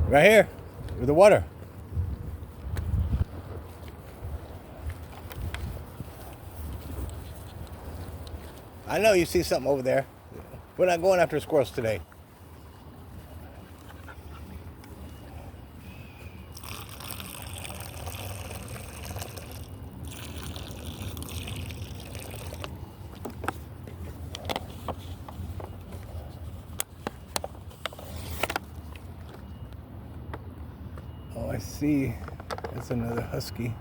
Right here, with the water. I know you see something over there. We're not going after squirrels today. Oh, I see. That's another husky.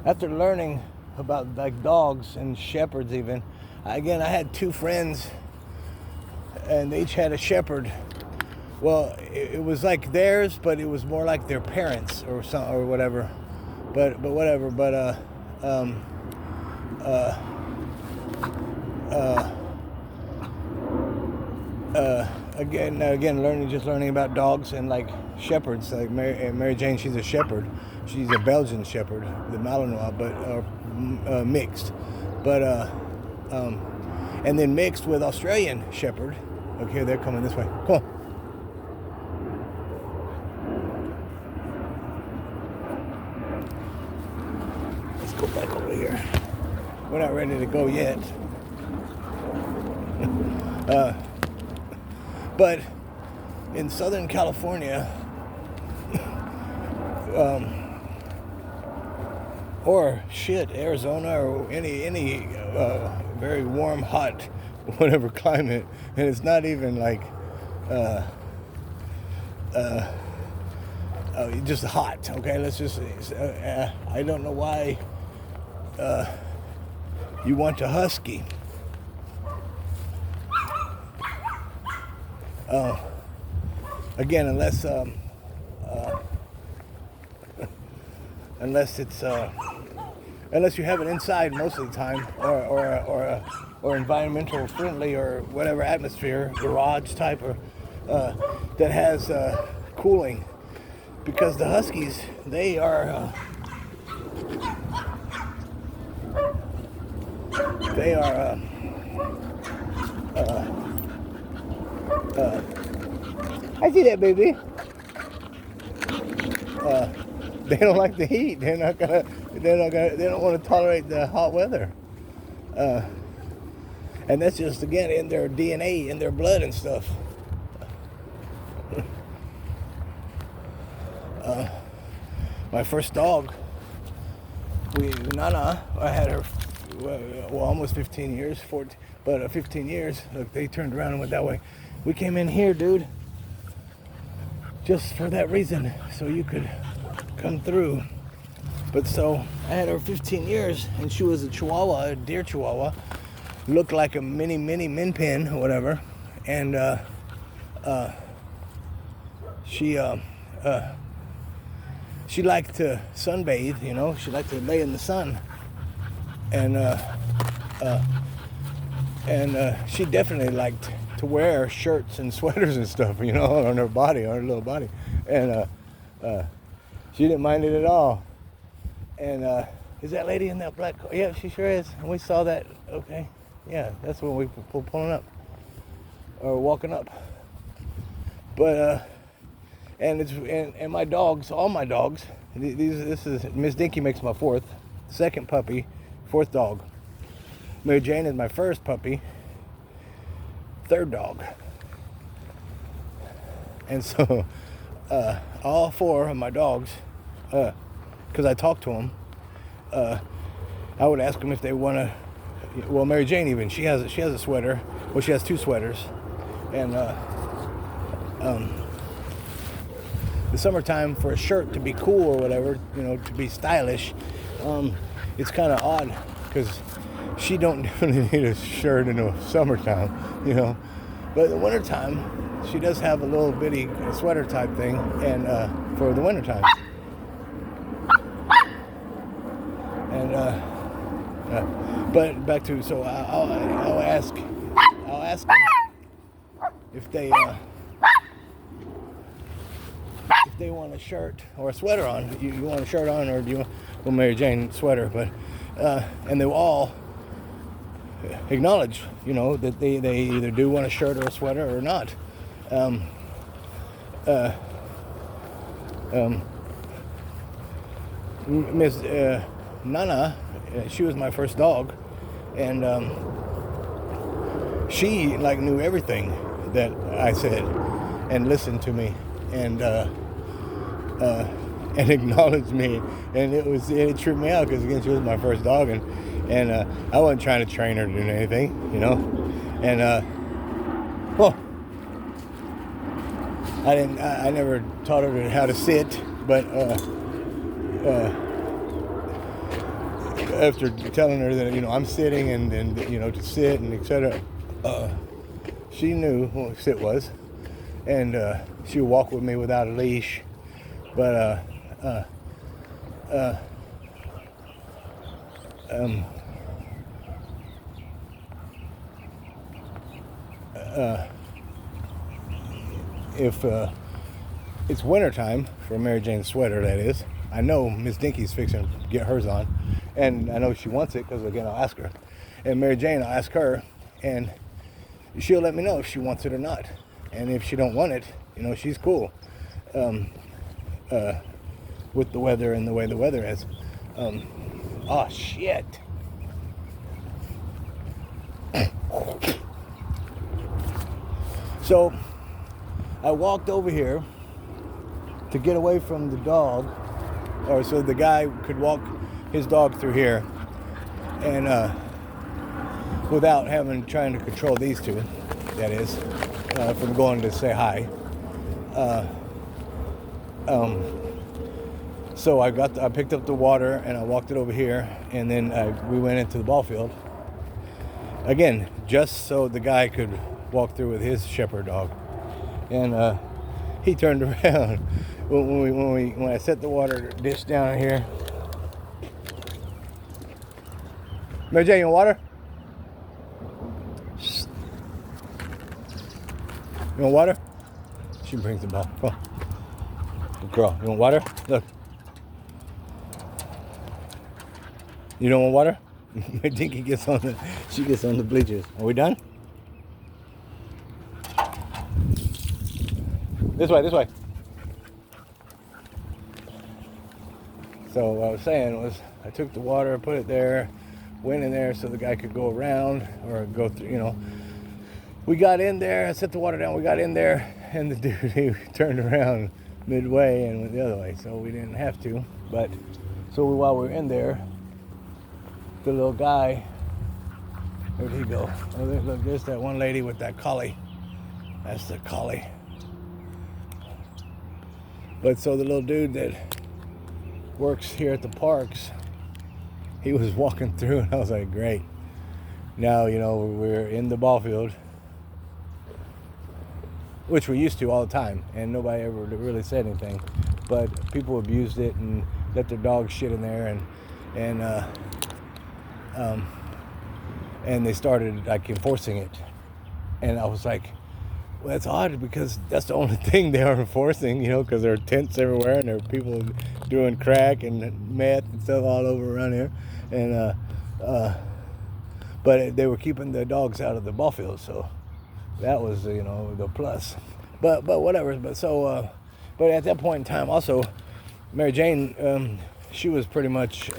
After learning about like dogs and shepherds even, again, I had two friends and they each had a shepherd. Well, it was like theirs, but it was more like their parents or some or whatever. But whatever. But again, learning about dogs and like shepherds. Like Mary Jane, she's a shepherd. She's a Belgian shepherd, the Malinois, but mixed. But and then mixed with Australian shepherd. Okay, they're coming this way. Come on. Let's go back over here. We're not ready to go yet. But in Southern California, or Arizona, or any very warm, hot, whatever climate, and it's not even like just hot. Okay, let's just. I don't know why you want a husky. Again, unless you have it inside most of the time, or environmental friendly or whatever atmosphere, garage type, or that has cooling, because the huskies, they are I see that, baby. They don't like the heat. They don't want to tolerate the hot weather. And that's just, again, in their DNA, in their blood and stuff. My first dog, Nana, I had her, almost 15 years, 14, but 15 years. Look, they turned around and went that way. We came in here, dude, just for that reason, so you could come through. But so I had her 15 years, and she was a Chihuahua, a deer Chihuahua, looked like a mini min pin or whatever, and she liked to sunbathe, you know. She liked to lay in the sun, and she definitely liked to wear shirts and sweaters and stuff, you know, on her body, on her little body, and she didn't mind it at all. And is that lady in that black car? Yeah, she sure is. And we saw that. Okay, yeah, that's when we were pulling up or walking up. But and my dogs, all my dogs. This is Miss Dinky makes my second puppy, fourth dog. Mary Jane is my first puppy, third dog. And so all four of my dogs, because I talk to them, I would ask them if they want to. Well, Mary Jane even, she has a sweater. Well, she has two sweaters, and the summertime, for a shirt to be cool or whatever, you know, to be stylish, it's kind of odd because she don't really need a shirt in the summertime, you know. But in the wintertime, she does have a little bitty sweater type thing, and for the wintertime. And but back to, so I'll ask them if if they want a shirt or a sweater on. You want a shirt on, or do you want Mary Jane sweater? But and they will all acknowledge, that they either do want a shirt or a sweater or not. Miss Nana, she was my first dog, and she knew everything that I said and listened to me and acknowledged me, and it tripped me out because again she was my first dog, and I wasn't trying to train her to do anything, and well, I never taught her how to sit, but after telling her that I'm sitting and to sit and etc., she knew what sit was, and she would walk with me without a leash, but if it's wintertime for Mary Jane's sweater, that is, I know Miss Dinky's fixing to get hers on, and I know she wants it because again I'll ask her, and Mary Jane I'll ask her, and she'll let me know if she wants it or not, and if she don't want it, she's cool with the weather and the way the weather is. Oh shit. So I walked over here to get away from the dog, or so the guy could walk his dog through here, and without trying to control these two, that is, from going to say hi. So I picked up the water and I walked it over here, and then we went into the ball field again, just so the guy could walk through with his shepherd dog, and he turned around when I set the water dish down here. Mary Jane, you want water? You want water? She brings the ball. Come on. Good girl, you want water? Look. You don't want water? Dinky gets on the bleachers. Are we done? This way. So what I was saying was, I took the water, put it there, went in there so the guy could go around or go through, We got in there, I set the water down, we got in there, and the dude, he turned around midway and went the other way, so we didn't have to. But, so while we were in there, the little guy, where'd he go? Oh, look, there's that one lady with that collie. That's the collie. But so the little dude that works here at the parks, he was walking through, and I was like, great. Now, we're in the ball field, which we used to all the time, and nobody ever really said anything. But people abused it and let their dogs shit in there, and they started enforcing it. And I was like, well, that's odd, because that's the only thing they are enforcing, because there are tents everywhere and there are people doing crack and meth and stuff all over around here, and but they were keeping the dogs out of the ball field, so that was the plus. But whatever. But so but at that point in time, also Mary Jane, she was pretty much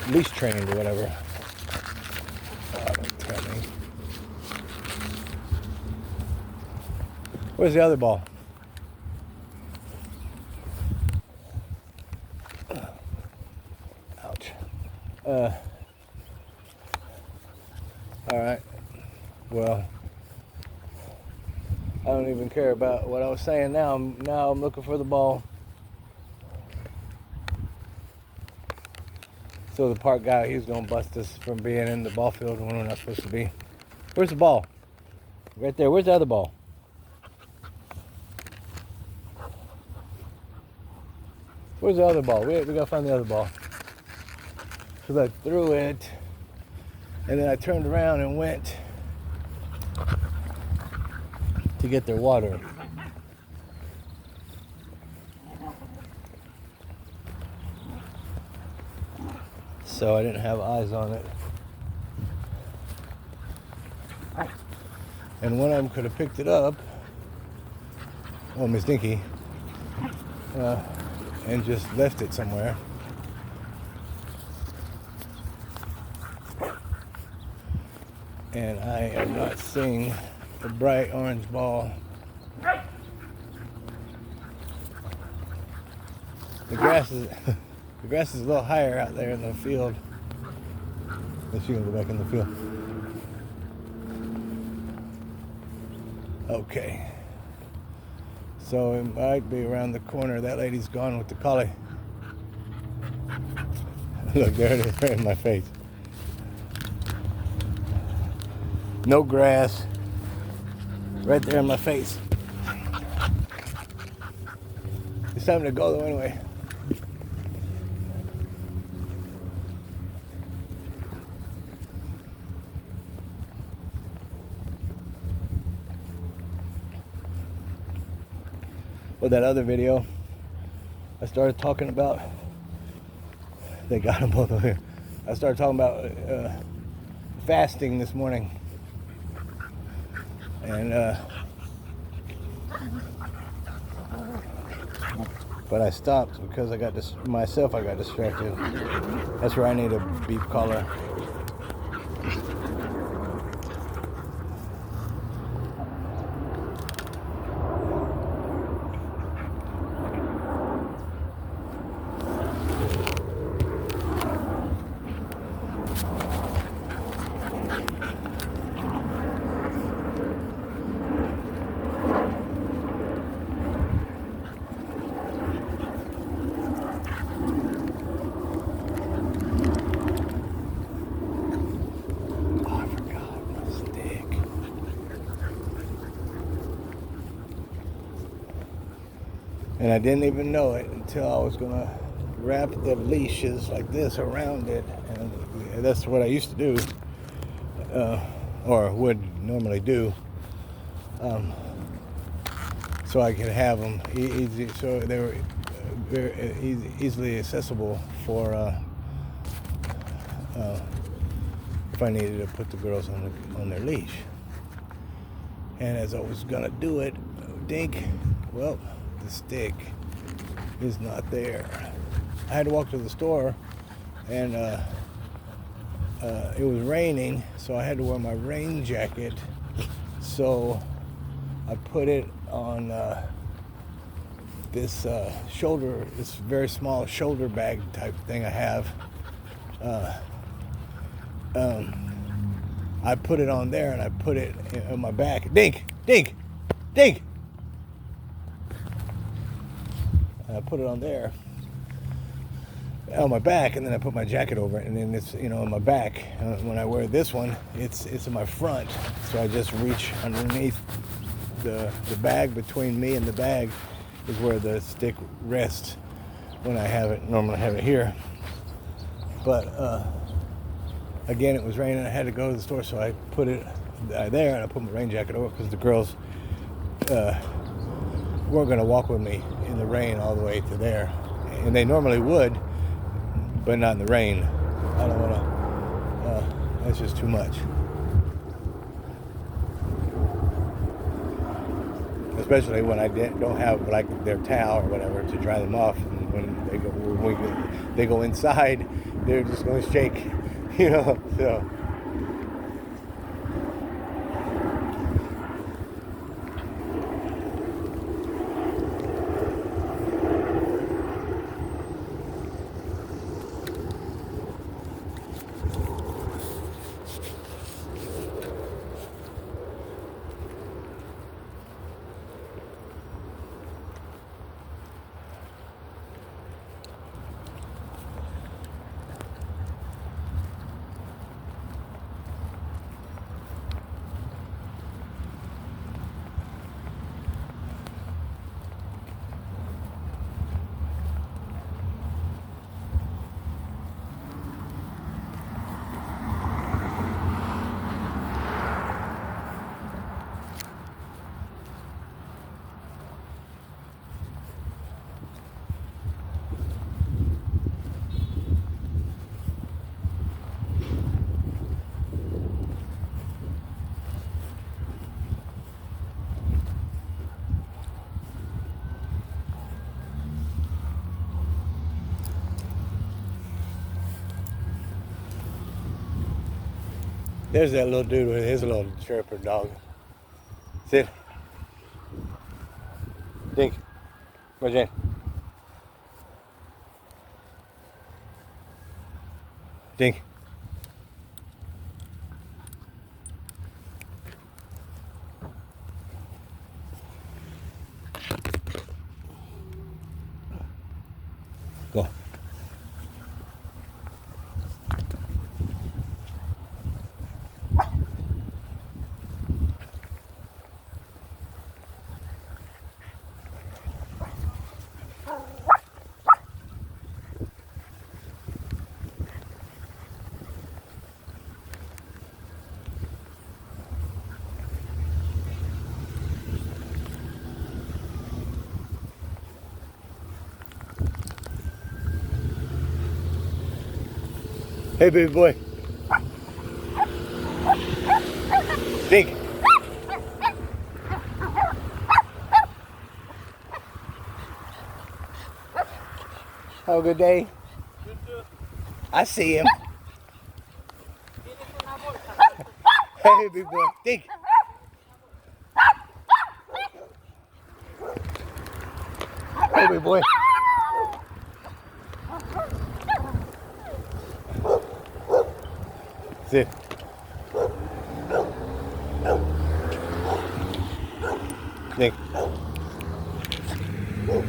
leash trained or whatever. Where's the other ball? Ouch. All right. Well, I don't even care about what I was saying now. Now I'm looking for the ball. So the park guy, he's gonna bust us from being in the ball field when we're not supposed to be. Where's the ball? Right there. Where's the other ball? Where's the other ball? We gotta find the other ball. Because I threw it, and then I turned around and went to get their water. so I didn't have eyes on it. And one of them could have picked it up, well, Miss Dinky, and just left it somewhere. And I am not seeing the bright orange ball. The grass is a little higher out there in the field. Let's see, go back in the field. Okay. So it might be around the corner. That lady's gone with the collie. Look, there it is, right in my face. No grass. Right there in my face. It's time to go though anyway. Well, that other video I started talking about, they got them both over here. I started talking about fasting this morning. And but I stopped because I got distracted. That's where I need a beef collar. And I didn't even know it until I was going to wrap the leashes like this around it. And that's what I used to do, or would normally do, so I could have them easy, so they were very easily accessible for if I needed to put the girls on their leash. And as I was going to do it, dink, well, the stick is not there. I had to walk to the store, and it was raining, so I had to wear my rain jacket. So I put it on this this very small shoulder bag type thing I have. I put it on there, and I put it on my back. Dink, dink, dink. I put it on there, on my back, and then I put my jacket over it, and then it's, on my back. When I wear this one, it's in my front, so I just reach underneath the bag. Between me and the bag is where the stick rests when I have it. Normally I have it here, but again, it was raining. I had to go to the store, so I put it there, and I put my rain jacket over because the girls weren't going to walk with me in the rain all the way to there, and they normally would, but not in the rain. I don't want to. That's just too much, especially when I don't have like their towel or whatever to dry them off. And when they go inside, they're just going to shake, So. There's that little dude with his little shepherd dog. Sit. Dink. Where's Jen? Dink. Go. Hey, baby boy. Dink. Have a good day. I see him. Hey, big boy. Dink. Hey, big boy. Sit. Dink.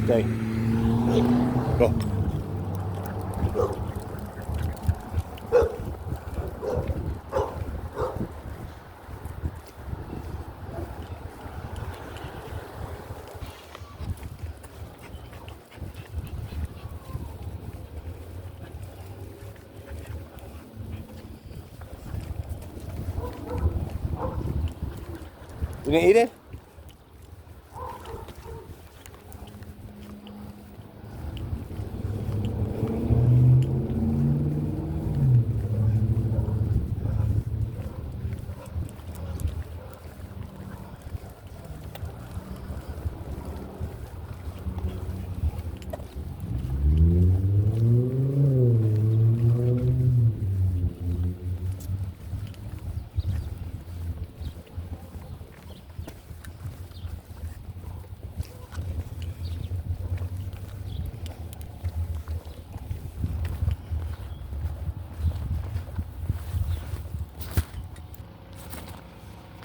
Stay. Go. You gonna eat it?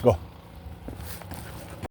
Go.